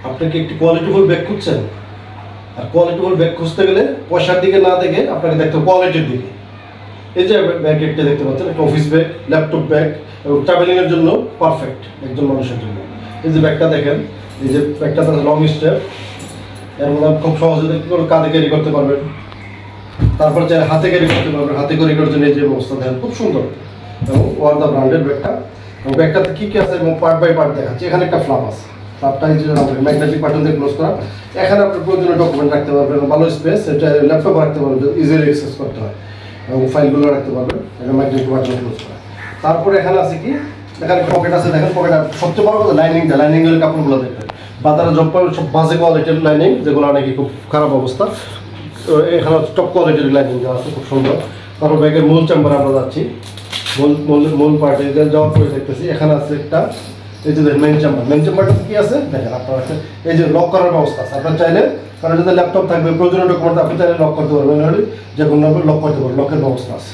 আপনি কি একটি কোয়ালিটিফুল ব্যাগ খুঁজছেন? আর কোয়ালিটিফুল ব্যাগ খুঁজতে গেলে পয়সার দিকে না দেখে আপনাকে দেখতে হবে কোয়ালিটির দিকে। এই যে ব্যাগ একটা দেখতে পাচ্ছেন, একটা অফিস ব্যাগ, ল্যাপটপ ব্যাগ এবং ট্রাভেলিংয়ের জন্য পারফেক্ট একজন মানুষের জন্য। এই যে ব্যাগটা দেখেন, এই যে ব্যাগটা লং স্টেপ, এর মধ্যে খুব সহজে কাঁধে ক্যারি করতে পারবেন, তারপর চাইলে হাতে ক্যারি করতে পারবেন। হাতে ক্যারি করার জন্য এই যে ব্যবস্থা দেখেন, খুব সুন্দর এবং ওয়ার্দা ব্র্যান্ডের ব্যাগটা। এবং ব্যাগটাতে কী কী আছে এবং পার্ট বাই পার্ট দেখাচ্ছে। এখানে একটা ফ্লাপ আছে, ফ্লাপটা এই যে ম্যাগনেটিক বাটন দিয়ে ক্লোজ করা। এখানে আপনার প্রয়োজনীয় ডকুমেন্ট রাখতে পারবেন, ভালো স্পেস, এটা ল্যাপটপ রাখতে পারবেন, ইজিলি অ্যাক্সেস করতে হয় এবং ফাইলগুলো রাখতে পারবেন। এটা ম্যাগনেটিক বাটন ক্লোজ করা। তারপরে এখানে আছে কি, এখানে পকেট আছে দেখেন, পকেট। সবচেয়ে বড় কথা লাইনিংটা, লাইনিংয়ের কাপড়গুলো দেখবেন বাজারে জব পাবেন সব বাজে কোয়ালিটির লাইনিং, যেগুলো নাকি খুব খারাপ অবস্থা। তো এখানে টপ কোয়ালিটির লাইনিং দেওয়া আছে, খুব সুন্দর। তারপর ব্যাগের মূল চেম্বারে আমরা যাচ্ছি, মূল পার্টে যাওয়ার পরে দেখতেছি এখানে আছে একটা, এই যে মেইন চেম্বার। মেইন চেম্বারটা কি আছে দেখেন আপনার আছে, এই যে লক করার ব্যবস্থা আছে। আপনার চাইলে কারণ যদি ল্যাপটপ থাকবে, প্রয়োজনীয় ডকুমেন্ট আপনি চাইলে লক করতে পারবেন, যে কোনো লক করতে পারবেন, লকের ব্যবস্থা আছে।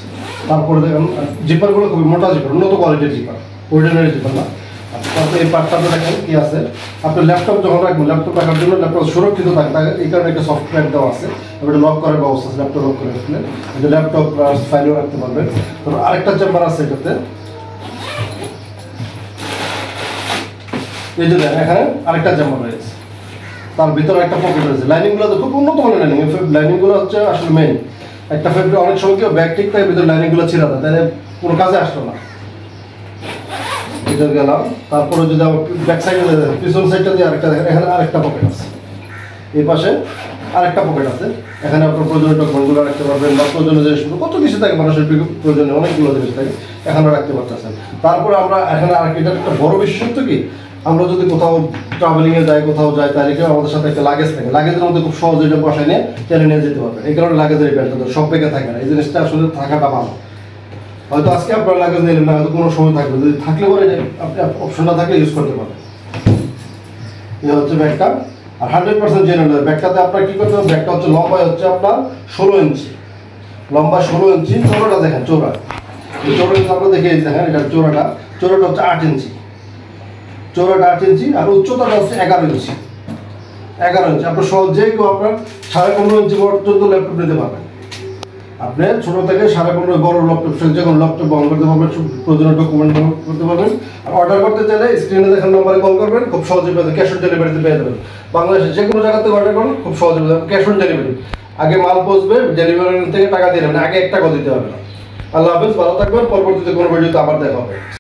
তারপরে দেখেন জিপারগুলো খুবই মোটা জিপার, উন্নত কোয়ালিটির জিপার, অর্ডিনারি জিপার না। তারপরে এই পার্টটাতে দেখেন কি আছে, আপনার ল্যাপটপ যখন রাখবেন, ল্যাপটপ রাখার জন্য ল্যাপটপ সুরক্ষিত থাকে, এই কারণে একটা সফটওয়্যার দেওয়া আছে, এটা লক করার ব্যবস্থা আছে। ল্যাপটপ লক করে রাখলে ল্যাপটপ ফাইলও রাখতে পারবেন। তারপর আরেকটা চেম্বার আছে এটাতে, এই যে এখানে আরেকটা চেম্বার রয়েছে, তার ভিতরে একটা পকেট রয়েছে। লাইনিংগুলো তো খুব উন্নত মানের লাইনিং, লাইনিংগুলো হচ্ছে আসলে মেইন। একটা ফেব্রিক অনেক সময় কেউ ব্যাগ ঠিক থাকে, ভিতরে লাইনিংগুলো ছিঁড়া দেয়, তাহলে কোনো কাজে আসলো না। এটা গেলাম। তারপরে যদি আমার ব্যাক সাইডে পিছন সাইডটা দিয়ে আরেকটা দেখেন, এখানে আরেকটা পকেট আছে, এই পাশে আরেকটা পকেট আছে। এখানে আপনার প্রয়োজনীয় ডকুমেন্টগুলো রাখতে পারবেন বা প্রয়োজনীয় জিনিসগুলো, কত কিছু থাকে মানুষের প্রয়োজনীয় অনেকগুলো জিনিস থাকে, এখানে রাখতে পারতেছেন। তারপরে আমরা এখানে আরেকটা একটা বড় বিশেষত্ব কি, আমরা যদি কোথাও ট্রাভেলিংয়ে যাই, কোথাও যাই, তাহলে কেউ আমাদের সাথে একটা লাগেজ থাকে, লাগেজের মধ্যে খুব সহজে এটা বসায় নিয়ে টেনে নিয়ে যেতে পারবেন। এই কারণে লাগেজের এই ব্যাগটা সব ব্যাগে থাকে না, এই জিনিসটা আসলে থাকাটা ভালো। হয়তো আজকে আপনার লাগেজ নিলেন না, হয়তো কোনো সময় থাকবে, যদি থাকলে পরে আপনি অপশনটা থাকলে ইউজ করতে পারেন। এই হচ্ছে ব্যাগটা। আর 100% জেনুইন ব্যাগটাতে আপনার কী করতে হবে, ব্যাগটা হচ্ছে লম্বায় হচ্ছে আপনার 16 ইঞ্চি, লম্বা 16 ইঞ্চি। চৌড়াটা দেখেন, চৌড়া, এই চৌড়াটা আমরা দেখে দেখেন, এটা চৌড়াটা হচ্ছে 8 ইঞ্চি, চৌড়াটা 8 ইঞ্চি। আর উচ্চতাটা হচ্ছে 11 ইঞ্চি, 11 ইঞ্চি। আপনার সহজে কেউ আপনার 15.5 ইঞ্চি পর্যন্ত ল্যাপটপ নিতে পারবেন। আপনি ছোটো থেকে 15.5 বড় ল্যাপটপ, যে কোনো ল্যাপটপ বহন করতে পারবেন, প্রয়োজনীয় ডকুমেন্ট বহন করতে পারবেন। আর অর্ডার করতে চাইলে স্ক্রিনে দেখার নম্বরে কল করবেন, খুব সহজে পেয়ে যাবেন। ক্যাশ অন ডেলিভারিতে পেয়ে যাবেন। বাংলাদেশের যে কোনো জায়গা থেকে অর্ডার করুন, খুব সহজে পেয়ে যাবেন ক্যাশ অন ডেলিভারি। আগে মাল পৌঁছবে, ডেলিভারি থেকে টাকা দিয়ে দেবেন, আগে 1 টাকা দিতে হবে না। আল্লাহ হাফেজ, ভালো থাকবেন। পরবর্তীতে কোনো ভিডিওতে আবার দেখা হবে।